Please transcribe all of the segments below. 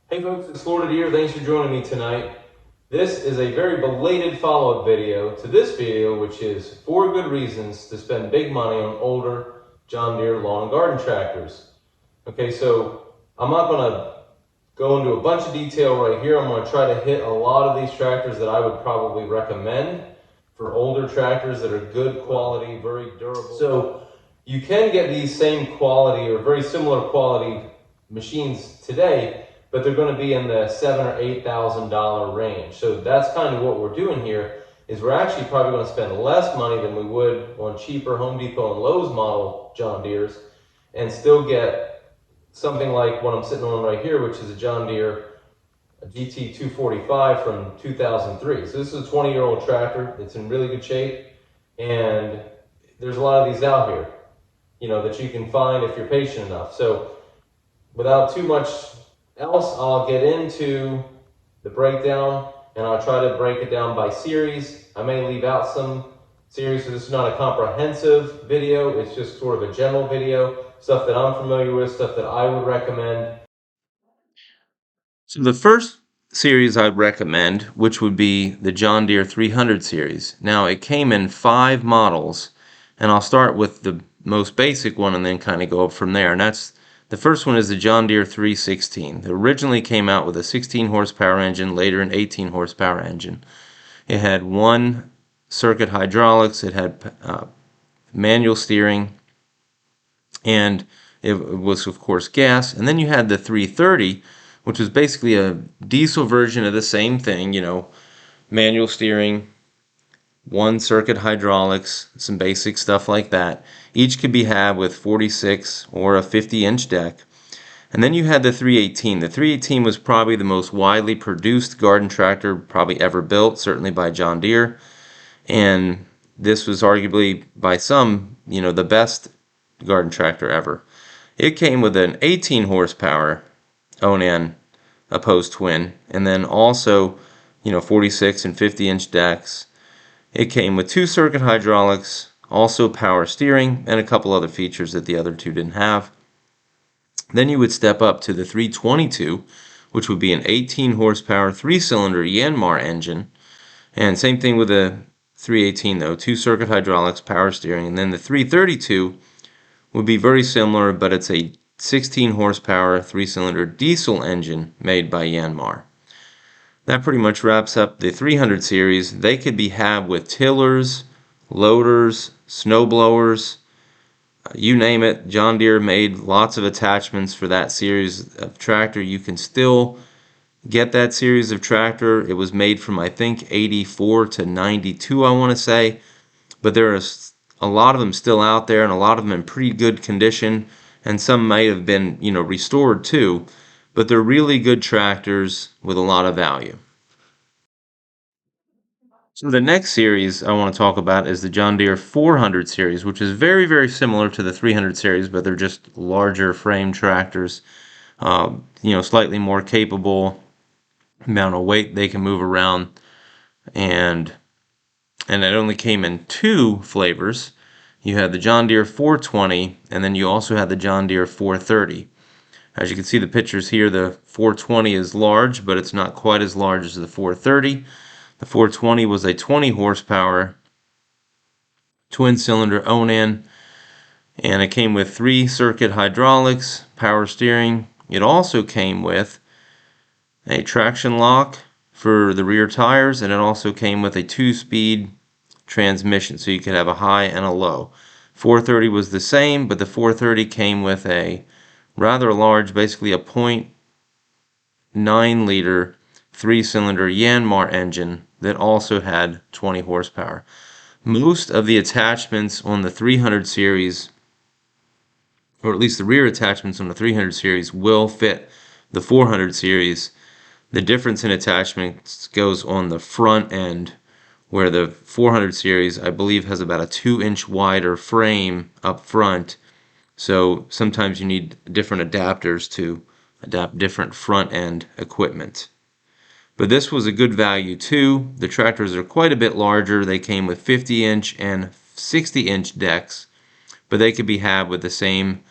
Hey folks, it's Deere. Thanks for joining me tonight. This is a very belated follow-up video to this video, which is 4 good reasons to spend big money on older John Deere lawn and garden tractors. Okay, so I'm not going to go into a bunch of detail right here. I'm going to try to hit a lot of these tractors that I would probably recommend for older tractors that are good quality, very durable. So you can get these same quality or very similar quality machines today, but they're going to be in the $7,000 or $8,000 range. So that's kind of what we're doing here. Is we're actually probably going to spend less money than we would on cheaper Home Depot and Lowe's model John Deere's, and still get something like what I'm sitting on right here, which is a John Deere GT 245 from 2003. So this is a 20-year-old tractor. It's in really good shape, and there's a lot of these out here, that you can find if you're patient enough. So without too much else, I'll get into the breakdown, and I'll try to break it down by series. I may leave out some series, so this is not a comprehensive video. It's just sort of a general video, stuff that I'm familiar with, stuff that I would recommend. So the first series I'd recommend, which would be the John Deere 300 series. Now it came in 5 models, and I'll start with the most basic one and then kind of go up from there. And that's the first one is the John Deere 316. It originally came out with a 16 horsepower engine, later an 18 horsepower engine. It had 1 circuit hydraulics, it had manual steering, and it was of course gas. And then you had the 330, which was basically a diesel version of the same thing, manual steering, 1 circuit hydraulics, some basic stuff like that. Each could be had with 46 or a 50-inch deck. And then you had the 318. The 318 was probably the most widely produced garden tractor probably ever built, certainly by John Deere. And this was arguably by some, the best garden tractor ever. It came with an 18 horsepower Onan opposed twin, and then also 46 and 50-inch decks. It came with 2 circuit hydraulics, also power steering, and a couple other features that the other two didn't have. Then you would step up to the 322, which would be an 18 horsepower 3-cylinder Yanmar engine, and same thing with the 318 though, 2 circuit hydraulics, power steering. And then the 332 would be very similar, but it's a 16 horsepower 3-cylinder diesel engine made by Yanmar. That pretty much wraps up the 300 series. They could be had with tillers, loaders, snow blowers, you name it. John Deere made lots of attachments for that series of tractor. You can still get that series of tractor. It was made from, I think, 84 to 92, I want to say. But there are a lot of them still out there, and a lot of them in pretty good condition. And some might have been, restored too. But they're really good tractors with a lot of value. So the next series I want to talk about is the John Deere 400 series, which is very, very similar to the 300 series, but they're just larger frame tractors, slightly more capable amount of weight they can move around, and it only came in 2 flavors. You had the John Deere 420, and then you also had the John Deere 430. As you can see the pictures here, the 420 is large, but it's not quite as large as the 430. The 420 was a 20 horsepower twin-cylinder Onan, and it came with 3 circuit hydraulics, power steering. It also came with a traction lock for the rear tires, and it also came with a 2-speed transmission, so you could have a high and a low. 430 was the same, but the 430 came with a rather large, basically a 0.9 liter 3-cylinder Yanmar engine that also had 20 horsepower. Most of the attachments on the 300 series, or at least the rear attachments on the 300 series, will fit the 400 series. The difference in attachments goes on the front end, where the 400 series, I believe, has about a 2-inch wider frame up front. So sometimes you need different adapters to adapt different front end equipment. But this was a good value too. The tractors are quite a bit larger. They came with 50-inch and 60-inch decks, but they could be had with the same,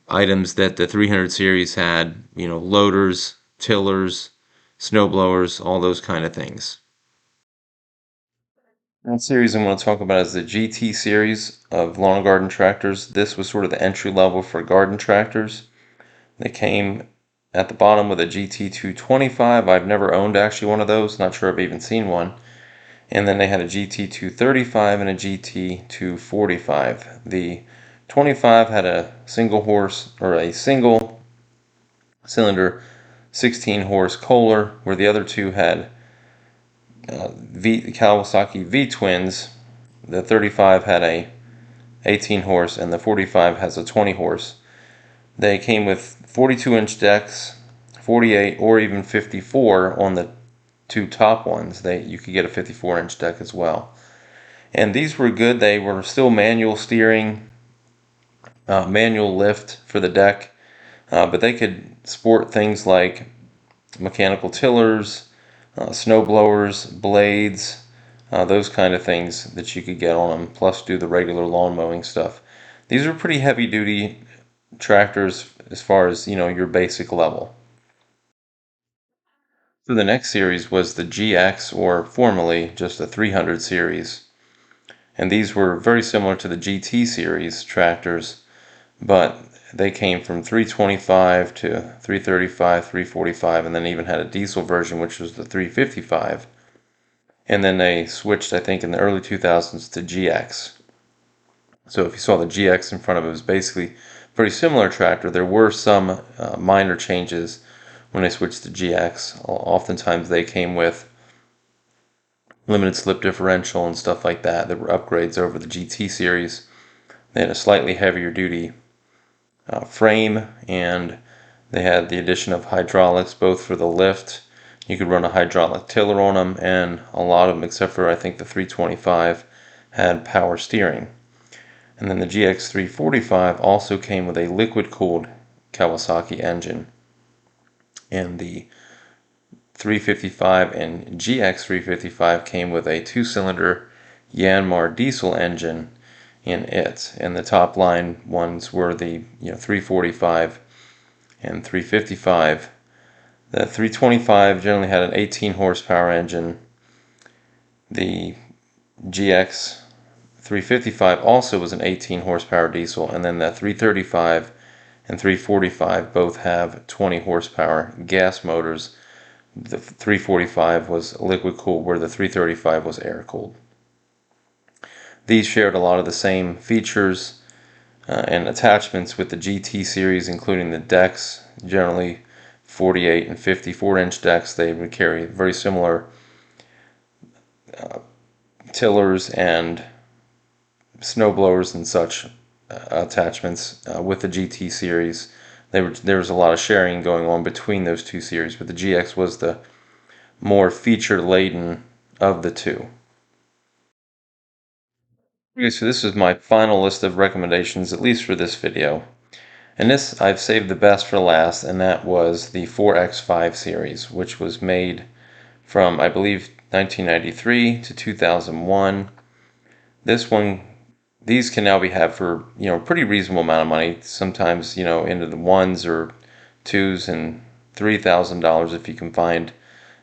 items that the 300 series had, loaders, tillers, snow blowers, all those kind of things. That series I'm going to talk about is the GT series of lawn and garden tractors. This was sort of the entry level for garden tractors. They came at the bottom with a GT 225. I've never owned actually one of those, not sure I've even seen one. And then they had a GT 235 and a GT 245. The 25 had a single horse or a single cylinder 16 horse Kohler, where the other two had Kawasaki V twins. The 35 had a 18 horse and the 45 has a 20 horse. They came with 42-inch decks, 48 or even 54 on the two top ones. You could get a 54-inch deck as well. And these were good. They were still manual steering, manual lift for the deck, but they could sport things like mechanical tillers, snow blowers, blades, those kind of things that you could get on them, plus do the regular lawn mowing stuff. These are pretty heavy duty tractors as far as, your basic level. So the next series was the GX, or formerly just the 300 series. And these were very similar to the GT series tractors, but they came from 325 to 335, 345, and then even had a diesel version, which was the 355. And then they switched, I think, in the early 2000s to GX. So if you saw the GX in front of it, it was basically a pretty similar tractor. There were some minor changes when they switched to GX. Oftentimes they came with limited slip differential and stuff like that. There were upgrades over the GT series. They had a slightly heavier duty frame, and they had the addition of hydraulics both for the lift. You could run a hydraulic tiller on them, and a lot of them, except for I think the 325, had power steering. And then the GX 345 also came with a liquid-cooled Kawasaki engine. And the 355 and GX 355 came with a 2-cylinder Yanmar diesel engine in it. And the top line ones were the 345 and 355. The 325 generally had an 18 horsepower engine. The GX 355 also was an 18 horsepower diesel, and then the 335 and 345 both have 20 horsepower gas motors. The 345 was liquid cooled, where the 335 was air cooled. These shared a lot of the same features and attachments with the GT series, including the decks, generally 48 and 54-inch decks. They would carry very similar tillers and snow blowers and such attachments with the GT series. There was a lot of sharing going on between those two series, but the GX was the more feature-laden of the two. Okay, so this is my final list of recommendations, at least for this video. And this I've saved the best for last, and that was the 4X5 series, which was made from, I believe, 1993 to 2001. These can now be had for, a pretty reasonable amount of money, sometimes, into the ones or twos and $3,000 if you can find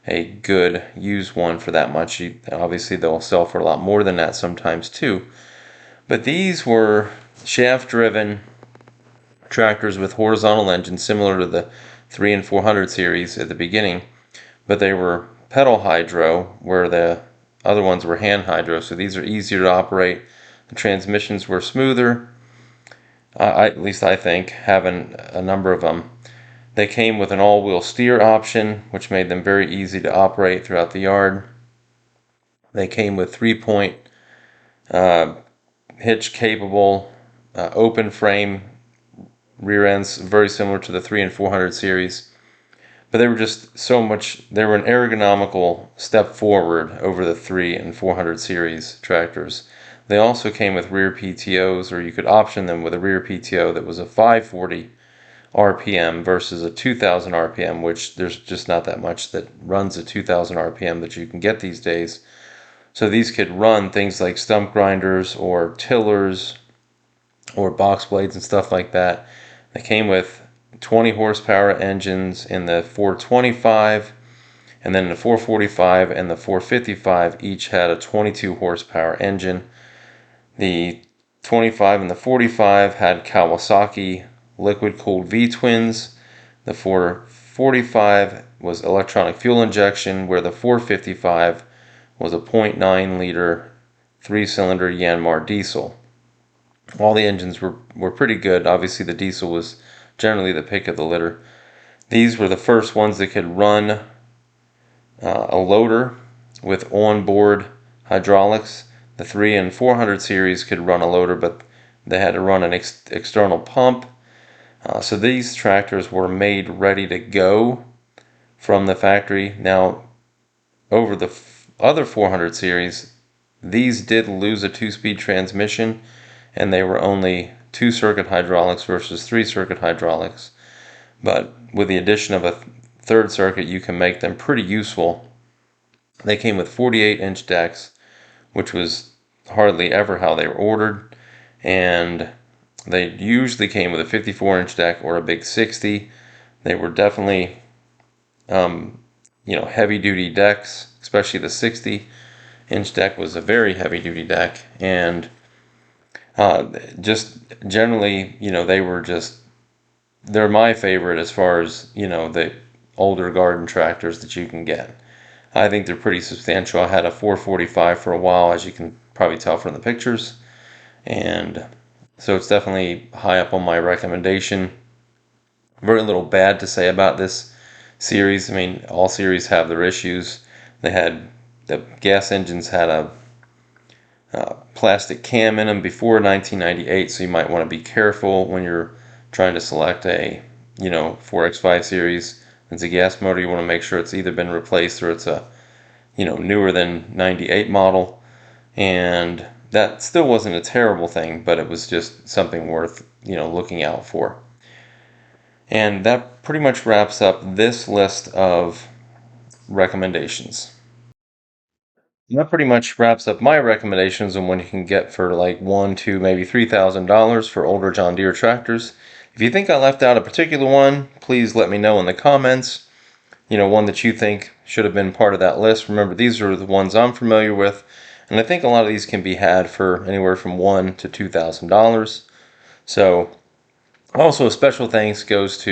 a good used one for that much. Obviously, they'll sell for a lot more than that sometimes too. But these were shaft-driven tractors with horizontal engines, similar to the 3 and 400 series at the beginning, but they were pedal hydro, where the other ones were hand hydro. So these are easier to operate. The transmissions were smoother, at least I think, having a number of them. They came with an all-wheel steer option, which made them very easy to operate throughout the yard. They came with 3-point hitch capable open frame rear ends, very similar to the 3 and 400 series. But they were just they were an ergonomical step forward over the 3 and 400 series tractors. They also came with rear PTOs, or you could option them with a rear PTO that was a 540 RPM versus a 2000 RPM, which there's just not that much that runs a 2000 RPM that you can get these days. So these could run things like stump grinders or tillers or box blades and stuff like that They came with 20 horsepower engines in the 425, and then the 445 and the 455 each had a 22 horsepower engine. The 25 and the 45 had Kawasaki liquid-cooled V-twins. The 445 was electronic fuel injection, where the 455 was a 0.9 liter 3-cylinder Yanmar diesel. All the engines were pretty good. Obviously the diesel was generally the pick of the litter. These were the first ones that could run a loader with onboard hydraulics. The 3 and 400 series could run a loader, but they had to run an external pump. So these tractors were made ready to go from the factory. Now, over the other 400 series, these did lose a 2-speed transmission, and they were only 2-circuit hydraulics versus 3-circuit hydraulics. But with the addition of a 3rd circuit, you can make them pretty useful. They came with 48-inch decks, which was hardly ever how they were ordered, and they usually came with a 54-inch deck or a big 60. They were definitely heavy-duty decks, especially the 60-inch deck was a very heavy-duty deck, and just generally, they're my favorite as far as, the older garden tractors that you can get. I think they're pretty substantial. I had a 445 for a while, as you can probably tell from the pictures, and so it's definitely high up on my recommendation. Very little bad to say about this series. I mean, all series have their issues. The gas engines had a plastic cam in them before 1998, so you might want to be careful when you're trying to select a 4X5 series. It's a gas motor. You want to make sure it's either been replaced or it's a newer than 98 model. And that still wasn't a terrible thing, but it was just something worth looking out for. And that pretty much wraps up this list of recommendations. And that pretty much wraps up my recommendations on what you can get for like $1,000 to maybe $3,000 for older John Deere tractors. If you think I left out a particular one, please let me know in the comments. One that you think should have been part of that list. Remember, these are the ones I'm familiar with, and I think a lot of these can be had for anywhere from $1,000 to $2,000. So, also a special thanks goes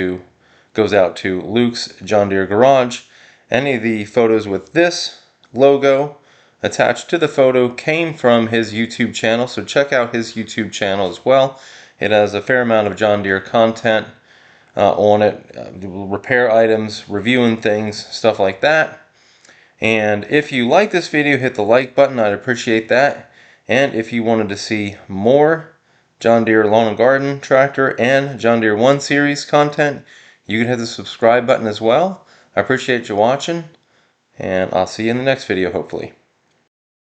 out to Luke's John Deere Garage. Any of the photos with this logo attached to the photo came from his YouTube channel, so check out his YouTube channel as well. It has a fair amount of John Deere content on it, repair items, reviewing things, stuff like that. And if you like this video, hit the like button. I'd appreciate that. And if you wanted to see more John Deere Lawn and Garden Tractor and John Deere 1 Series content, you can hit the subscribe button as well. I appreciate you watching, and I'll see you in the next video, hopefully.